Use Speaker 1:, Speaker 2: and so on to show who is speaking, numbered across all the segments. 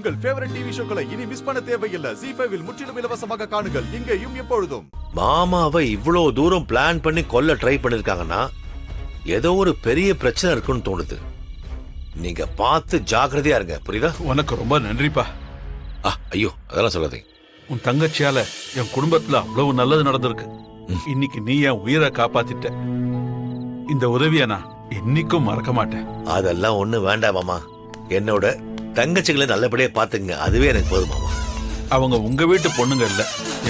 Speaker 1: உங்கள் favourite TV ஷோக்களை இனி miss பண்ண தேவையில்லை. ZEE5 இல் முற்றிலும் இலவசமாக காணுங்கள். இங்கேயும் எப்பொழுதும்.
Speaker 2: மாமாவை இவ்வளவு தூரம் பிளான் பண்ணி கொல்ல ட்ரை பண்ணிருக்காங்கன்னா ஏதோ ஒரு பெரிய பிரச்சனை இருக்குன்னு தோணுது. நீங்க பார்த்து ஜாக்கிரதையா இருங்க, புரியுதா?
Speaker 3: உனக்கு ரொம்ப நன்றிப்பா.
Speaker 2: ஐயோ அதெல்லாம் சொல்லாதீங்க.
Speaker 3: உன் தங்கச்சியால என் குடும்பத்துல அவ்வளவு நல்லது நடந்திருக்கு. இன்னைக்கு நீ என் உயிரை காப்பாத்திட்ட. இந்த உதவியை நான் என்னைக்கும் மறக்க மாட்டேன்.
Speaker 2: அதெல்லாம் ஒண்ணு வேண்டாம் மாமா. என்னோட தங்கச்சிகளை நல்லபடியா பாத்துங்க, அதுவே எனக்கு போதும் மாமா.
Speaker 3: அவங்க உங்க வீட்டு பொண்ணுங்க இல்ல,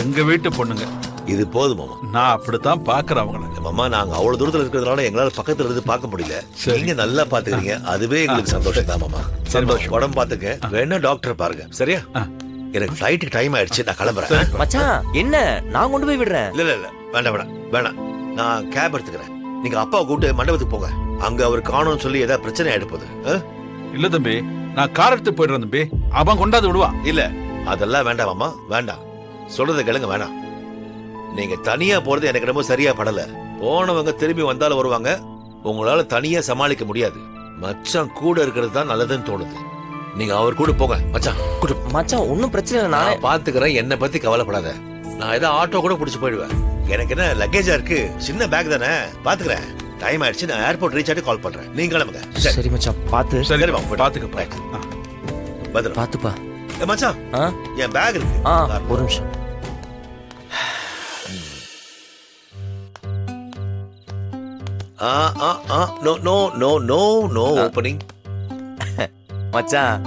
Speaker 3: எங்க வீட்டு பொண்ணுங்க.
Speaker 2: இது போதும் மாமா.
Speaker 3: நான் அப்படித்தான் பாக்குறேன் அவங்கள.
Speaker 2: மாமா நாங்க அவ்வளவு தூரத்துல இருக்கிறதுனால எங்களால பக்கத்துல இருந்து பார்க்க முடியல. நீங்க நல்லா பாத்துக்கிறீங்க, அதுவே எங்களுக்கு சந்தோஷம் தான் மாமா.
Speaker 3: சந்தோஷம்.
Speaker 2: உடம்பு பாத்துக்க, வேணா டாக்டர் பாருங்க, சரியா? எனக்கு ஃபிளைட்டுக்கு டைம் ஆயிடுச்சு, நான் கிளம்புறேன்.
Speaker 4: மச்சான் என்ன, நான் கொண்டு போய் விடுறேன்.
Speaker 2: இல்ல இல்ல வேண்டாம் வேண்டாம் வேணாம், நான் கேப் எடுத்துக்கிறேன். நீங்க அப்பாவை கூப்பிட்டு மண்டபத்துக்கு போங்க. அங்க அவர் காணும்னு சொல்லி ஏதாவது பிரச்சனை ஆயிடுப்போது.
Speaker 3: இல்ல தம்பி, நான் கார் எடுத்து போயிடுறேன் தம்பி. அவன் கொண்டாந்து விடுவான்.
Speaker 2: இல்ல அதெல்லாம் வேண்டாம் மாமா, வேண்டாம். சொல்றதை கேளுங்க, வேணாம். நீங்க தனியா போறது எனக்கு ரொம்ப சரியா படல. போனவங்க திரும்பி வந்தாலும் வருவாங்க, உங்களால தனியா சமாளிக்க முடியாது. மச்சான் கூட இருக்கிறது தான் நல்லதுன்னு தோணுது. நீங்க அவர் கூட போங்க.
Speaker 4: மச்சான் ஒன்னும் பிரச்சனை இல்லை, நான்
Speaker 2: பாத்துக்கிறேன். என்ன பத்தி கவலைப்படாத. நான் ஏதோ ஆட்டோ கூட பிடிச்சு போயிடுவேன். எனக்கு என்ன லக்கேஜா இருக்கு, சின்ன பேக் தானே, பாத்துக்கிறேன். டைம் ஆயிடுச்சு, நான் ஏர்போர்ட் ரீச் ஆகிட்டு கால் பண்றேன். நீங்க கிளம்புங்க.
Speaker 4: சரி மச்சான், பாத்து.
Speaker 2: சரி
Speaker 3: பாத்துக்க.
Speaker 2: பத்திரம்
Speaker 4: பாத்துப்பா.
Speaker 2: மச்சான் என் பேக் இருக்கு.
Speaker 4: ஒரு நிமிஷம்.
Speaker 2: No opening.
Speaker 4: மச்சான்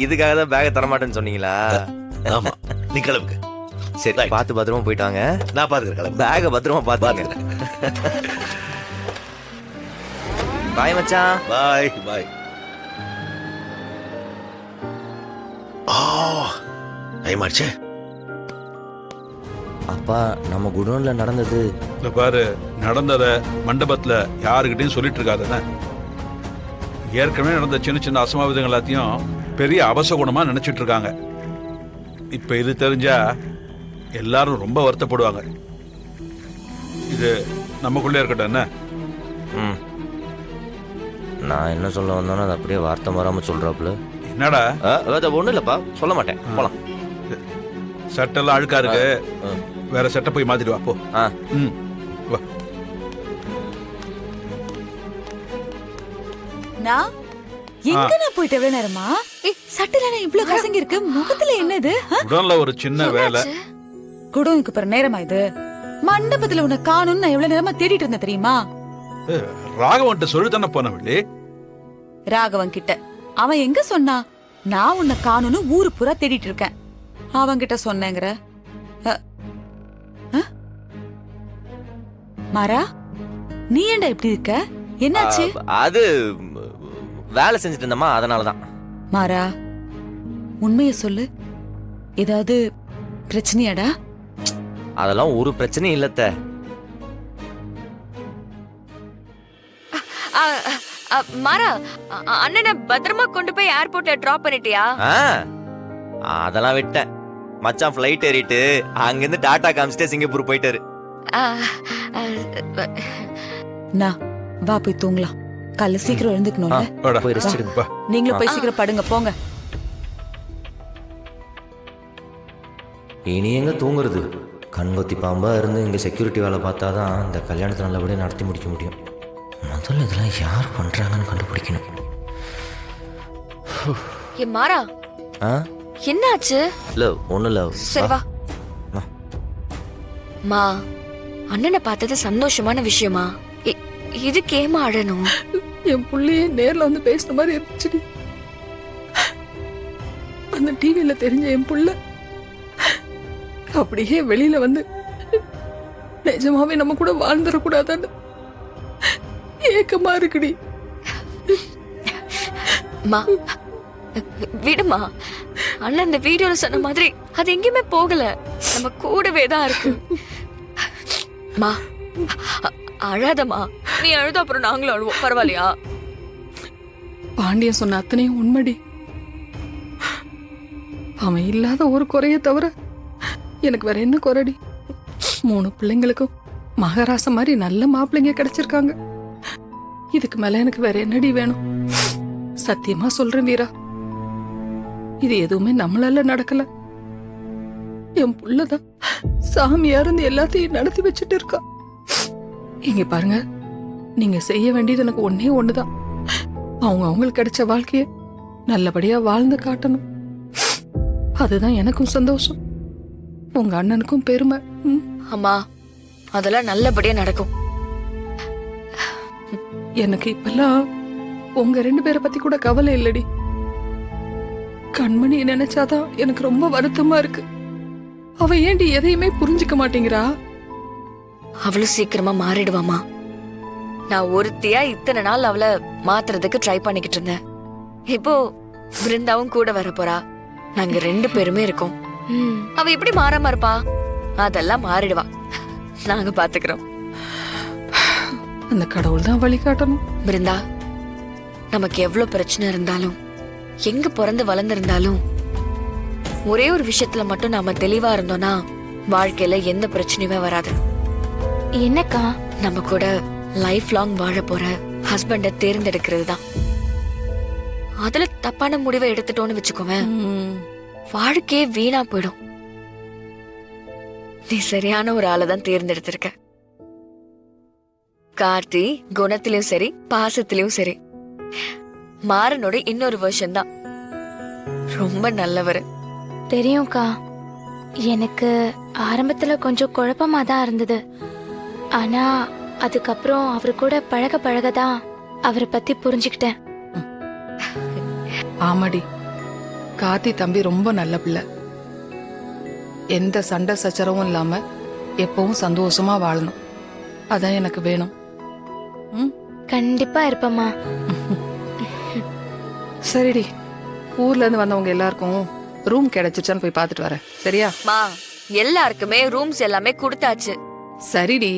Speaker 4: இதுக்காக தான் பேக தரமாட்டேன்னு சொன்னீங்களா?
Speaker 2: ஆமா, நீ கிளம்புங்க.
Speaker 4: சரி, பாத்து பத்திரமா போயிட்டாங்க.
Speaker 2: நான் பாத்துக்கிறேன்.
Speaker 4: பேக பத்திரமா பாத்துக்கிறேன். பாய் மச்சான்.
Speaker 2: பாய் பாய். டைம் ஆச்சு.
Speaker 4: அப்பா, நம்ம குடோன்ல நடந்தது
Speaker 3: இந்த பாரு, நடந்தத மண்டபத்துல யாருக்கிட்டையும் சொல்லிட்டு இருக்காதுன்னு. ஏற்கனவே நடந்த சின்ன சின்ன அசம்பாவிதங்கள் எல்லாத்தையும் பெரிய அபசகுணமா நினைச்சிட்டு இருக்காங்க. இப்ப இது தெரிஞ்சா எல்லாரும் ரொம்ப வருத்தப்படுவாங்க. இது நமக்குள்ளே இருக்கட்டும். என்ன
Speaker 4: நான் என்ன சொல்ல வந்தோன்னா அது அப்படியே வார்த்தை மாறாம சொல்றாப்புல.
Speaker 3: என்னடா?
Speaker 4: ஒண்ணு இல்லப்பா, சொல்ல மாட்டேன். போலாம்.
Speaker 3: சட்டெல்லாம் அழுக்கா இருக்கு, வேற சட்டை போய் மாத்திட்டு வா போ. வா.
Speaker 5: நான் எங்க நான் போயிட்டு எவ்வளவு நேரமா? சட்டையில இவ்ளோ கசங்கி இருக்கு, முகத்துல என்னது?
Speaker 3: உடல்ல ஒரு சின்ன வேலை.
Speaker 5: குடோனுக்கு பிற நேரமா இது? மண்டபத்துல உன்னை காணும்னு நான் எவ்வளவு நேரமா தேடிட்டு இருந்தேன் தெரியுமா?
Speaker 3: ராகவன்ட்ட சொல்லி தானே போனவள்ளி.
Speaker 5: ராகவன் கிட்ட அவன் எங்க சொன்னா? நான் உன்னை காணும்னு ஊரு பூரா தேடிட்டு இருக்கேன். அவன் கிட்ட சொன்னேங்கிற? மாறா, நீ ஏன்டா இப்படி இருக்க? என்னாச்சு?
Speaker 4: அது வேலை செஞ்சுட்டு இருந்தமா, அதனாலதான்.
Speaker 5: மாறா, உண்மைய சொல்லு. ஏதாவது பிரச்சனையாடா?
Speaker 4: அதெல்லாம் ஒரு பிரச்சனையும் இல்லத்த.
Speaker 6: மாறா, அண்ணனை பத்திரமா கொண்டு போய் ஏர்போர்ட்ல டிராப் பண்ணிட்டியா?
Speaker 4: அதெல்லாம் விட்டேன். மச்சான் ஃபிளைட் ஏறிட்டு அங்கிருந்து டாடா காமிச்சிட்டு சிங்கப்பூர் போயிட்டாரு.
Speaker 5: வா போய் தூங்கலாம். காலைல சீக்கிரம் எழுந்துக்கணும்ல.
Speaker 4: போய் ரெஸ்ட் எடுங்க.
Speaker 5: நீங்களும் போய் சீக்கிரம் படுங்க, போங்க.
Speaker 4: இனி எங்க தூங்குறது? கண்கொத்தி பாம்பா இருந்து இங்க செக்யூரிட்டி வேலை பார்த்தாதான் இந்த கல்யாணத்தை நல்லபடியா நடத்தி முடிக்க முடியும். முதல்ல இதெல்லாம் யார் பண்றாங்கன்னு கண்டுபிடிக்கணும்.
Speaker 6: மாறா, என்னாச்சு?
Speaker 4: இல்ல ஒண்ணு இல்ல.
Speaker 6: சரி வா. மா, அண்ணனை பார்த்தது சந்தோஷமான விஷயமா? இதுக்கு ஏமா அழணும்?
Speaker 7: என் புள்ளையே நேர்ல வந்து பேசுற மாதிரி இருந்துச்சு. அந்த டிவியில தெரிஞ்ச என் புள்ள அப்படியே வெளியில வந்து நிஜமாவே நம்ம கூட வாழ்ந்துடக்கூடாதான்னு ஏக்கமா இருக்குடி.
Speaker 6: மா விடுமா, அண்ணன் இந்த வீடியோல சொன்ன மாதிரி அது எங்கேயுமே போகல, நம்ம கூடவே தான் இருக்கு. மா அழாதமா, நீ அழுத அப்புறம் நாங்களும் அழுவோம், பரவாயில்லையா?
Speaker 7: பாண்டியன் சொன்ன அத்தனையும் உண்மைடி. அவன் இல்லாத ஒரு குறைய தவிர எனக்கு வேற என்ன குறைடி? 3 பிள்ளைங்களுக்கும் மகாராசா மாதிரி நல்ல மாப்பிள்ளைங்க கிடைச்சிருக்காங்க. இதுக்கு மேல எனக்கு வேற என்னடி வேணும்? சத்தியமா சொல்றேன் வீரா, இது எதுவுமே நம்மளால நடக்கல. என் புள்ளதான் சாமியா இருந்து எல்லாத்தையும் நடத்தி வச்சுட்டு இருக்கா. இங்க பாருங்க, நீங்க செய்ய வேண்டியது எனக்கு ஒன்னே ஒண்ணுதான். அவங்களுக்கு கிடைச்ச வாழ்க்கைய நல்லபடியா வாழ்ந்து காட்டணும். அதுதான் எனக்கும் சந்தோஷம், உங்க அண்ணனுக்கும் பெருமை.
Speaker 6: அம்மா, அதெல்லாம் நல்லபடியா நடக்கும்.
Speaker 7: எனக்கு இப்பெல்லாம் உங்க 2 பேரை பத்தி கூட கவலை இல்லடி. கண்மணியை நினைச்சாதான் எனக்கு ரொம்ப வருத்தமா இருக்கு. அவ ஏண்டி எதையுமே புரிஞ்சுக்க மாட்டேங்கிறா?
Speaker 6: அவ்வளவு சீக்கிரமா மாறிடுவாமா? நான் ஒருத்தியா இத்தனை நாள் அவளை மாத்துறதுக்கு ட்ரை பண்ணிக்கிட்டு இருந்தேன். இப்போ பிருந்தாவும் கூட வர போறா. நாங்க 2 பேருமே இருக்கோம். அவ எப்படி மாறாம இருப்பா? அதெல்லாம் மாறிடுவா. நாங்க பாத்துக்கிறோம்.
Speaker 7: அந்த கடவுள் தான் வழிகாட்டணும்.
Speaker 6: பிருந்தா, நமக்கு எவ்வளவு பிரச்சனை இருந்தாலும், எங்க பிறந்து வளர்ந்திருந்தாலும், ஒரே ஒரு விஷயத்துல மட்டும் நாம தெளிவா இருந்தோம்னா வாழ்க்கையில எந்த பிரச்சனையுமே வராது.
Speaker 8: என்னக்கா?
Speaker 6: நம்ம கூட லைஃப் லாங் வாழ போற ஹஸ்பண்ட தேர்ந்தெடுக்கிறது தான். அதுல தப்பான முடிவை எடுத்துட்டோன்னு வச்சுக்கோவேன், வாழ்க்கையே வீணா போயிடும். நீ சரியான ஒரு ஆளை தான் தேர்ந்தெடுத்திருக்க. கார்த்தி குணத்திலயும் சரி, பாசத்திலயும் சரி, மாறனோட இன்னொரு வெர்ஷன் தான். ரொம்ப நல்லவர்.
Speaker 8: தெரியும்க்கா. எனக்கு ஆரம்பத்துல கொஞ்சம் குழப்பமா தான் இருந்தது. ஆனா அதுக்கப்புறம் அவரு கூட பழக பழகதான் அவரை பத்தி புரிஞ்சுக்கிட்டேன்.
Speaker 7: ஆமாடி, கார்த்தி தம்பி ரொம்ப நல்ல பிள்ளை. எந்த சண்டை சச்சரவும் இல்லாம எப்பவும் சந்தோஷமா வாழணும். அதான் எனக்கு வேணும்.
Speaker 8: கண்டிப்பா இருப்பம்மா.
Speaker 7: சரிடி, ஊர்ல இருந்து வந்தவங்க எல்லாருக்கும் ரூம் கிடைச்சிருச்சான்னு போய் பார்த்துட்டு வரேன். சரியா?
Speaker 6: மா, எல்லாருக்குமே ரூம்ஸ் எல்லாமே கொடுத்தாச்சு.
Speaker 7: சரிடி,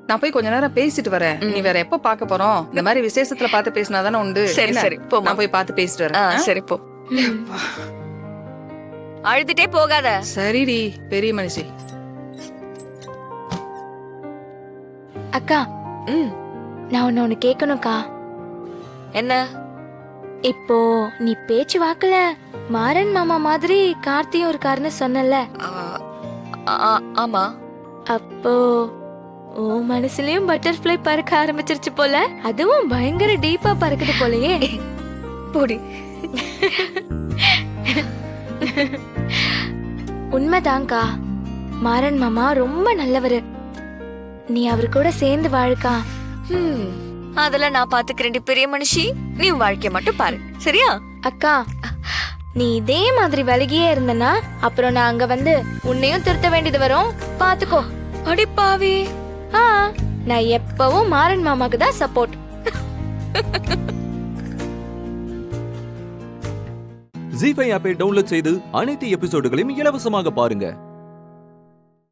Speaker 7: நான் போய் கொஞ்ச நேரம் பேசிட்டு வரேன். நீ வேற எப்ப பார்க்க போறோம்? இந்த மாதிரி விசேஷத்துல பார்த்து பேசினாதானே உண்டு.
Speaker 6: சரி,
Speaker 7: என்ன?
Speaker 6: சரி, போம்மா.
Speaker 7: நான் போய் பார்த்து பேசிட்டு வரேன்.
Speaker 6: சரி, போ. அழுதுட்டே போகாத.
Speaker 7: சரிடி, பெரிய மனுஷி.
Speaker 8: அக்கா, நான் ஒன்னு கேட்கணும்க்கா.
Speaker 6: என்ன?
Speaker 8: இப்போ நீ பேச்சு வாக்குல மாறன் மாமா மாதிரி கார்த்தியும் இருக்காருன்னு சொன்னல.
Speaker 6: ஆமா.
Speaker 8: அப்போ உன் மனசுலயும் பட்டர்ஃப்ளை பறக்க ஆரம்பிச்சிருச்சு போல. அதுவும் பயங்கர டீப்பா பறக்குது போலயே.
Speaker 6: போடி.
Speaker 8: உண்மைதான்க்கா, மாறன் மாமா ரொம்ப நல்லவரு. நீ அவரு கூட சேர்ந்து வாழுக்கா.
Speaker 6: அதெல்லாம் நான் பாத்துக்கிறேன் பெரிய மனுஷி. நீ வாழ்க்கைய மட்டும் பாரு, சரியா?
Speaker 8: அக்கா, நீ இதே மாதிரி விலகியே இருந்தனா அப்புறம் நான் அங்க வந்து உன்னையும் திருத்த வேண்டியது வரும். பாத்துக்கோ.
Speaker 6: அடிப்பாவே.
Speaker 8: நான் எப்பவும் மாறன் மாமாக்கு தான் சப்போர்ட்.
Speaker 9: ஜீ5 ஆப்பை டவுன்லோட் செய்து அனைத்து எபிசோடுகளையும் இலவசமாக பாருங்க.